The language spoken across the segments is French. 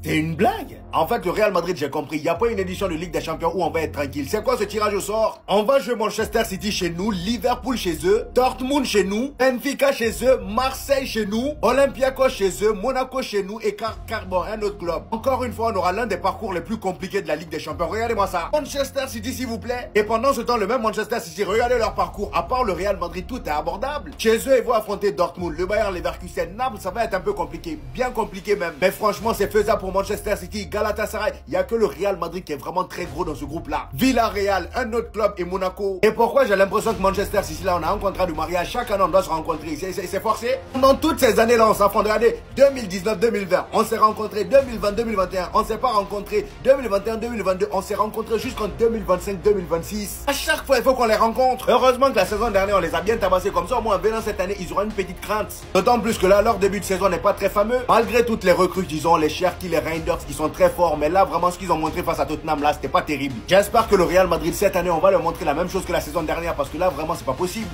C'est une blague. En fait, le Real Madrid, j'ai compris, il n'y a pas une édition de Ligue des Champions où on va être tranquille. C'est quoi ce tirage au sort? On va jouer Manchester City chez nous, Liverpool chez eux, Dortmund chez nous, Benfica chez eux, Marseille chez nous, Olympiakos chez eux, Monaco chez nous et Carbon, un autre club. Encore une fois, on aura l'un des parcours les plus compliqués de la Ligue des Champions. Regardez-moi ça. Manchester City, s'il vous plaît. Et pendant ce temps, le même Manchester City, regardez leur parcours. À part le Real Madrid, tout est abordable. Chez eux, ils vont affronter Dortmund, le Bayern Leverkusen, Naples, ça va être un peu compliqué. Bien compliqué même. Mais franchement, c'est faisable pour Manchester City, Galatasaray. Il n'y a que le Real Madrid qui est vraiment très gros dans ce groupe-là. Villarreal, un autre club et Monaco. Et pourquoi j'ai l'impression que Manchester City, là, on a un contrat de mariage. Chaque année, on doit se rencontrer. C'est forcé. Pendant toutes ces années-là, on s'affronte. Regardez, 2019-2020, on s'est rencontrés. 2020-2021, on s'est pas rencontrés. 2021-2022, on s'est rencontrés jusqu'en 2025-2026. À chaque fois, il faut qu'on les rencontre. Heureusement que la saison dernière, on les a bien tabassés comme ça. Au moins, en venant cette année, ils auront une petite crainte. D'autant plus que là, leur début de saison n'est pas très fameux. Malgré toutes les recrues, disons, les Cherki, les Reinders, qui sont très forts. Mais là, vraiment, ce qu'ils ont montré face à Tottenham, là, c'était pas terrible. J'espère que le Real Madrid, cette année, on va leur montrer la même chose que la saison dernière. Parce que là, vraiment, c'est pas possible.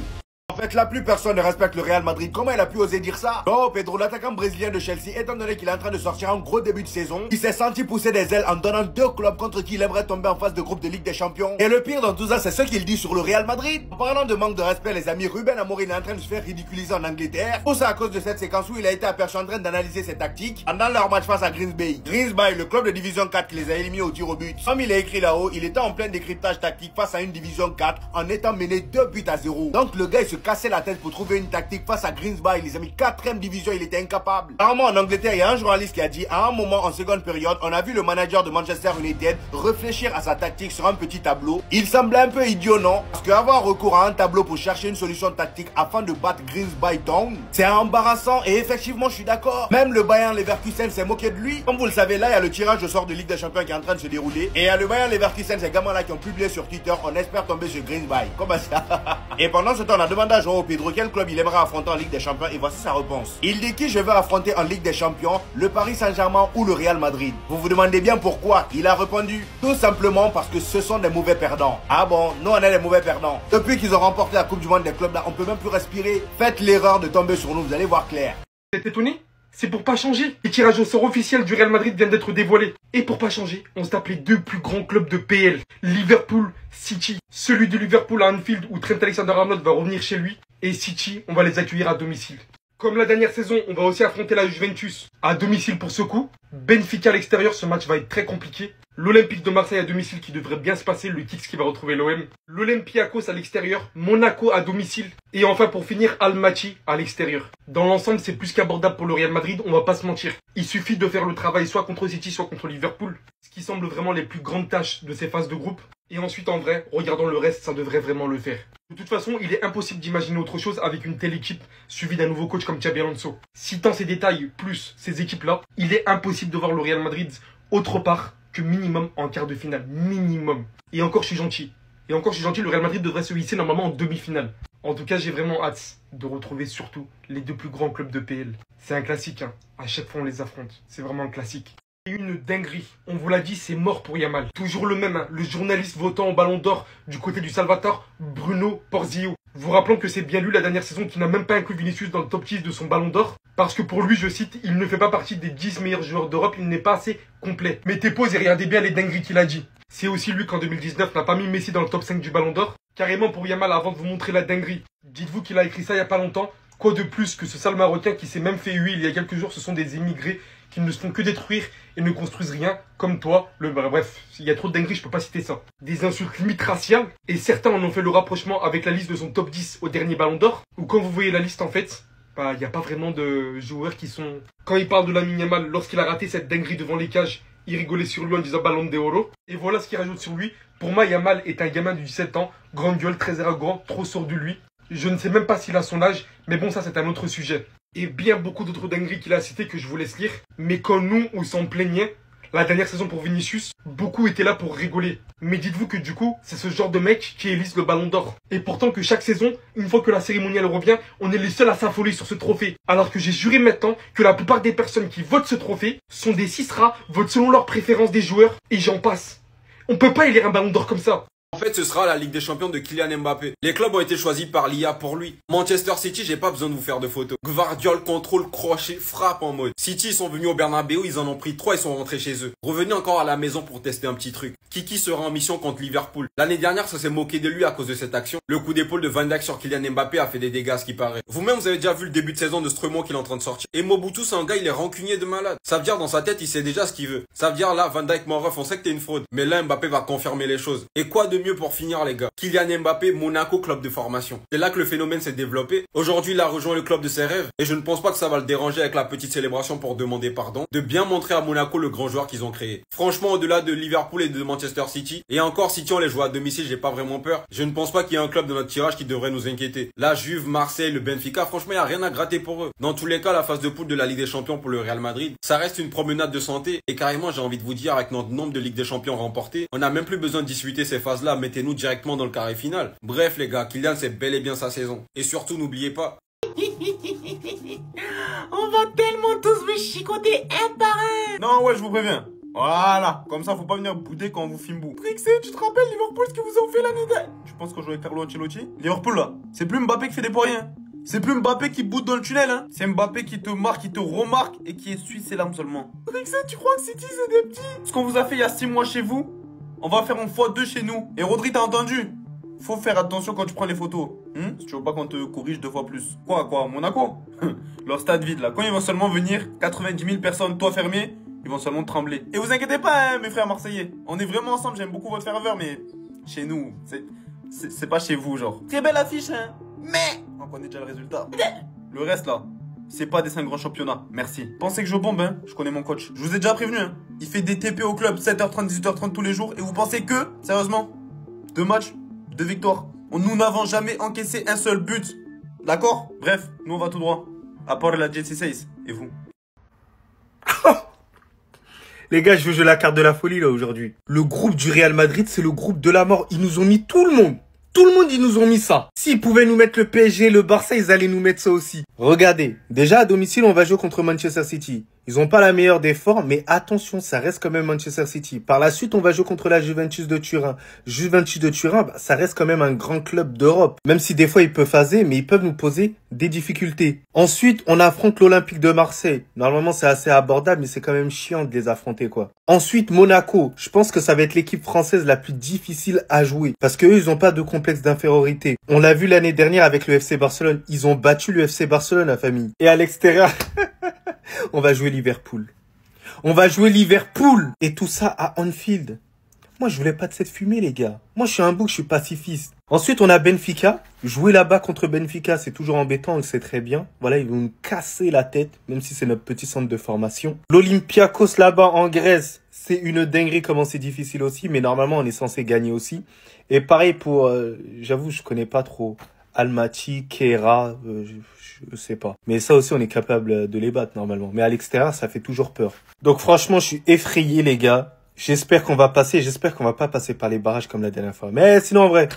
En fait, là, plus personne ne respecte le Real Madrid. Comment il a pu oser dire ça? Oh, Pedro, l'attaquant brésilien de Chelsea, étant donné qu'il est en train de sortir un gros début de saison, il s'est senti pousser des ailes en donnant deux clubs contre qui il aimerait tomber en phase de groupe de Ligue des Champions. Et le pire dans tout ça, c'est ce qu'il dit sur le Real Madrid. En parlant de manque de respect, les amis, Ruben Amorim est en train de se faire ridiculiser en Angleterre. Tout ça à cause de cette séquence où il a été aperçu en train d'analyser ses tactiques pendant leur match face à Grimsby. Grimsby, le club de division 4 qui les a éliminés au tir au but. Comme il est écrit là-haut, il était en plein décryptage tactique face à une division 4 en étant mené 2-0. Donc le gars, il se cassait la tête pour trouver une tactique face à Grimsby. Les amis, 4ème division, il était incapable. Apparemment, en Angleterre, il y a un journaliste qui a dit, à un moment, en seconde période, on a vu le manager de Manchester United réfléchir à sa tactique sur un petit tableau. Il semblait un peu idiot, non? Parce qu'avoir recours à un tableau pour chercher une solution tactique afin de battre Grimsby Town, c'est embarrassant et effectivement, je suis d'accord. Même le Bayern Leverkusen s'est moqué de lui. Comme vous le savez, là, il y a le tirage au sort de Ligue des Champions qui est en train de se dérouler. Et il y a le Bayern Leverkusen, ces gamins-là qui ont publié sur Twitter, on espère tomber sur Grimsby. Comment ça? Et pendant ce temps, on a demandé à Joao Pedro quel club il aimerait affronter en Ligue des Champions et voici sa réponse. Il dit qui je veux affronter en Ligue des Champions, le Paris Saint-Germain ou le Real Madrid. Vous vous demandez bien pourquoi? Il a répondu tout simplement parce que ce sont des mauvais perdants. Ah bon, nous on est les mauvais perdants. Depuis qu'ils ont remporté la Coupe du Monde des clubs là, on peut même plus respirer. Faites l'erreur de tomber sur nous, vous allez voir clair. Vous êtes étonné? C'est pour pas changer. Le tirage au sort officiel du Real Madrid vient d'être dévoilé. Et pour pas changer, on se tape les deux plus grands clubs de PL. Liverpool, City. Celui de Liverpool à Anfield où Trent Alexander-Arnold va revenir chez lui. Et City, on va les accueillir à domicile. Comme la dernière saison, on va aussi affronter la Juventus à domicile pour ce coup. Benfica à l'extérieur, ce match va être très compliqué. L'Olympique de Marseille à domicile qui devrait bien se passer, le Kicks qui va retrouver l'OM. L'Olympiakos à l'extérieur, Monaco à domicile. Et enfin pour finir, Almaty à l'extérieur. Dans l'ensemble, c'est plus qu'abordable pour le Real Madrid, on va pas se mentir. Il suffit de faire le travail soit contre City, soit contre Liverpool. Ce qui semble vraiment les plus grandes tâches de ces phases de groupe. Et ensuite en vrai, regardons le reste, ça devrait vraiment le faire. De toute façon, il est impossible d'imaginer autre chose avec une telle équipe suivie d'un nouveau coach comme Xabi Alonso. Citant ces détails plus ces équipes-là, il est impossible de voir le Real Madrid autre part que minimum en quart de finale. Minimum. Et encore, je suis gentil. Le Real Madrid devrait se hisser normalement en demi-finale. En tout cas, j'ai vraiment hâte de retrouver surtout les deux plus grands clubs de PL. C'est un classique, hein. À chaque fois, on les affronte. C'est vraiment un classique. Une dinguerie. On vous l'a dit, c'est mort pour Yamal. Toujours le même, hein, le journaliste votant au Ballon d'Or du côté du Salvatore, Bruno Porzio. Vous rappelons que c'est bien lui la dernière saison qui n'a même pas inclus Vinicius dans le top 10 de son Ballon d'Or. Parce que pour lui, je cite, il ne fait pas partie des 10 meilleurs joueurs d'Europe, il n'est pas assez complet. Mettez pause et regardez bien les dingueries qu'il a dit. C'est aussi lui qu'en 2019 n'a pas mis Messi dans le top 5 du Ballon d'Or. Carrément pour Yamal, avant de vous montrer la dinguerie. Dites-vous qu'il a écrit ça il n'y a pas longtemps. Quoi de plus que ce sale Marocain qui s'est même fait huer il y a quelques jours, ce sont des émigrés qui ne se font que détruire et ne construisent rien, comme toi. Bref, il y a trop de dingueries, je peux pas citer ça. Des insultes limite raciales, et certains en ont fait le rapprochement avec la liste de son top 10 au dernier Ballon d'Or, où quand vous voyez la liste en fait, il n'y a pas vraiment de joueurs qui sont... Quand il parle de Lamine Yamal, lorsqu'il a raté cette dinguerie devant les cages, il rigolait sur lui en disant Ballon d'Oro. Et voilà ce qu'il rajoute sur lui. Pour moi, Yamal est un gamin de 17 ans, grande gueule, très arrogant, trop sourd de lui. Je ne sais même pas s'il a son âge, mais bon, ça c'est un autre sujet. Et bien beaucoup d'autres dingueries qu'il a citées que je vous laisse lire. Mais quand nous, on s'en plaignait, la dernière saison pour Vinicius, beaucoup étaient là pour rigoler. Mais dites-vous que du coup, c'est ce genre de mec qui élise le Ballon d'Or. Et pourtant que chaque saison, une fois que la cérémonie elle revient, on est les seuls à s'affoler sur ce trophée. Alors que j'ai juré maintenant que la plupart des personnes qui votent ce trophée sont des cisras, votent selon leurs préférences des joueurs, et j'en passe. On peut pas élire un Ballon d'Or comme ça. En fait, ce sera la Ligue des Champions de Kylian Mbappé. Les clubs ont été choisis par l'IA pour lui. Manchester City, j'ai pas besoin de vous faire de photos. Gvardiol contrôle, crochet, frappe en mode. City, ils sont venus au Bernabeu, ils en ont pris 3, ils sont rentrés chez eux. Revenez encore à la maison pour tester un petit truc. Kiki sera en mission contre Liverpool. L'année dernière, ça s'est moqué de lui à cause de cette action. Le coup d'épaule de Van Dijk sur Kylian Mbappé a fait des dégâts, ce qui paraît. Vous-même, vous avez déjà vu le début de saison de Stremo qu'il est en train de sortir. Et Mobutu, c'est un gars, il est rancunier de malade. Ça veut dire, dans sa tête, il sait déjà ce qu'il veut. Ça veut dire, là, Van Dijk, mon ref, on sait que t'es une fraude. Mais là, Mbappé va confirmer les choses. Et quoi de mieux pour finir, les gars? Kylian Mbappé, Monaco, club de formation. C'est là que le phénomène s'est développé. Aujourd'hui, il a rejoint le club de ses rêves. Et je ne pense pas que ça va le déranger avec la petite célébration pour demander pardon. De bien montrer à Monaco le grand joueur qu'ils ont créé. Franchement, au-delà de Liverpool et de Manchester City. Et encore, City, on les joue à domicile, j'ai pas vraiment peur. Je ne pense pas qu'il y ait un club de notre tirage qui devrait nous inquiéter. La Juve, Marseille, le Benfica, franchement, il n'y a rien à gratter pour eux. Dans tous les cas, la phase de poule de la Ligue des Champions pour le Real Madrid, ça reste une promenade de santé. Et carrément, j'ai envie de vous dire, avec notre nombre de Ligue des Champions remportées, on n'a même plus besoin de disputer ces phases-là. Mettez-nous directement dans le carré final. Bref, les gars, Kylian, c'est bel et bien sa saison. Et surtout, n'oubliez pas. On va tellement tous me chicoter un par un. Non, ouais, je vous préviens. Voilà, comme ça, faut pas venir bouder quand on vous filme bout. Trixie, tu te rappelles Liverpool, ce que vous ont fait l'année dernière? Tu penses qu'on joue avec Carlo Ancelotti? Liverpool, là, c'est plus Mbappé qui fait des pour rien. C'est plus Mbappé qui boude dans le tunnel, hein. C'est Mbappé qui te marque, qui te remarque et qui essuie ses larmes seulement. Trixie, tu crois que City, c'est des petits? Ce qu'on vous a fait il y a 6 mois chez vous, on va faire en x2 chez nous. Et Rodri, t'as entendu? Faut faire attention quand tu prends les photos. Si tu veux pas qu'on te corrige 2 fois plus. Quoi, Monaco? Leur stade vide, là. Quand ils vont seulement venir, 90 000 personnes, toi fermé, ils vont seulement trembler. Et vous inquiétez pas, hein, mes frères marseillais. On est vraiment ensemble, j'aime beaucoup votre ferveur, mais chez nous, c'est pas chez vous, genre. Très belle affiche, hein. Mais on connaît déjà le résultat. Le reste, là, c'est pas des 5 grands championnats. Merci. Pensez que je bombe, hein. Je connais mon coach. Je vous ai déjà prévenu, hein. Il fait des TP au club, 7h30, 18h30 tous les jours. Et vous pensez que, sérieusement, 2 matchs, 2 victoires. Nous n'avons jamais encaissé un seul but. D'accord? Bref, nous on va tout droit. À part la GC6. Et vous? Les gars, je veux jouer la carte de la folie là aujourd'hui. Le groupe du Real Madrid, c'est le groupe de la mort. Ils nous ont mis tout le monde. Tout le monde, ils nous ont mis ça. S'ils pouvaient nous mettre le PSG, le Barça, ils allaient nous mettre ça aussi. Regardez, déjà à domicile, on va jouer contre Manchester City. Ils ont pas la meilleure des formes, mais attention, ça reste quand même Manchester City. Par la suite, on va jouer contre la Juventus de Turin. Juventus de Turin, bah, ça reste quand même un grand club d'Europe. Même si des fois, ils peuvent phaser, mais ils peuvent nous poser des difficultés. Ensuite, on affronte l'Olympique de Marseille. Normalement, c'est assez abordable, mais c'est quand même chiant de les affronter, quoi. Ensuite, Monaco. Je pense que ça va être l'équipe française la plus difficile à jouer. Parce qu'eux, ils ont pas de complexe d'infériorité. On l'a vu l'année dernière avec le FC Barcelone. Ils ont battu le FC Barcelone, la famille. Et à l'extérieur... On va jouer Liverpool. On va jouer Liverpool. Et tout ça à Anfield. Moi, je voulais pas de cette fumée, les gars. Moi, je suis un bouc, je suis pacifiste. Ensuite, on a Benfica. Jouer là-bas contre Benfica, c'est toujours embêtant, on le sait très bien. Voilà, ils vont nous casser la tête, même si c'est notre petit centre de formation. L'Olympiakos là-bas en Grèce, c'est une dinguerie comment c'est difficile aussi. Mais normalement, on est censé gagner aussi. Et pareil pour... j'avoue, je connais pas trop... Almaty, Keira, je sais pas. Mais ça aussi, on est capable de les battre normalement. Mais à l'extérieur, ça fait toujours peur. Donc franchement, je suis effrayé, les gars. J'espère qu'on va passer. J'espère qu'on va pas passer par les barrages comme la dernière fois. Mais sinon, en vrai,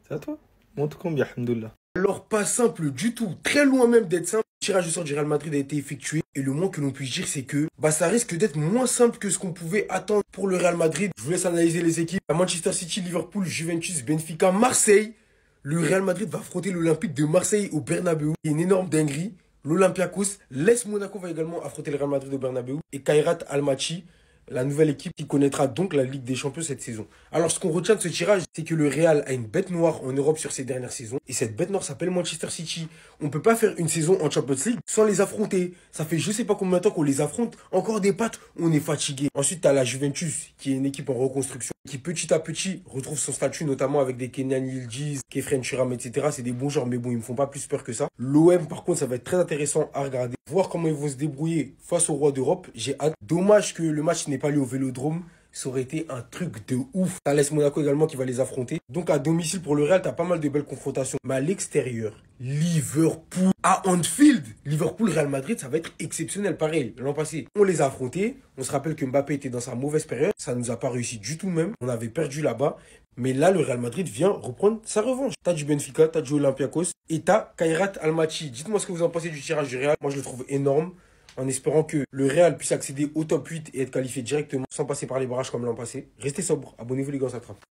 c'est à toi. Montre combien, alhamdoulilah. Alors pas simple du tout, très loin même d'être simple. Le tirage au sort du Real Madrid a été effectué et le moins que l'on puisse dire c'est que ça risque d'être moins simple que ce qu'on pouvait attendre pour le Real Madrid. Je vous laisse analyser les équipes. À Manchester City, Liverpool, Juventus, Benfica, Marseille. Le Real Madrid va affronter l'Olympique de Marseille au Bernabeu. C'est une énorme dinguerie. L'Olympiakos, l'AS Monaco va également affronter le Real Madrid au Bernabeu. Et Kairat Almaty, la nouvelle équipe qui connaîtra donc la Ligue des Champions cette saison. Alors ce qu'on retient de ce tirage, c'est que le Real a une bête noire en Europe sur ces dernières saisons. Et cette bête noire s'appelle Manchester City. On ne peut pas faire une saison en Champions League sans les affronter. Ça fait je sais pas combien de temps qu'on les affronte. Encore des pattes, on est fatigué. Ensuite, tu as la Juventus qui est une équipe en reconstruction. Qui petit à petit retrouve son statut, notamment avec des Kenyan Yildiz, Kefren Turam, etc. C'est des bons joueurs, mais bon, ils me font pas plus peur que ça. L'OM, par contre, ça va être très intéressant à regarder. Voir comment ils vont se débrouiller face au roi d'Europe. J'ai hâte. Dommage que le match n'ait pas lieu au Vélodrome. Ça aurait été un truc de ouf. T'as l'AS Monaco également qui va les affronter. Donc à domicile pour le Real, t'as pas mal de belles confrontations. Mais à l'extérieur, Liverpool à Anfield. Liverpool-Real Madrid, ça va être exceptionnel. Pareil, l'an passé, on les a affrontés. On se rappelle que Mbappé était dans sa mauvaise période. Ça nous a pas réussi du tout même. On avait perdu là-bas. Mais là, le Real Madrid vient reprendre sa revanche. T'as du Benfica, t'as du Olympiakos et t'as Kairat Almaty. Dites-moi ce que vous en pensez du tirage du Real. Moi, je le trouve énorme. En espérant que le Real puisse accéder au top 8 et être qualifié directement sans passer par les barrages comme l'an passé. Restez sobre, abonnez-vous les gars, ça trappe.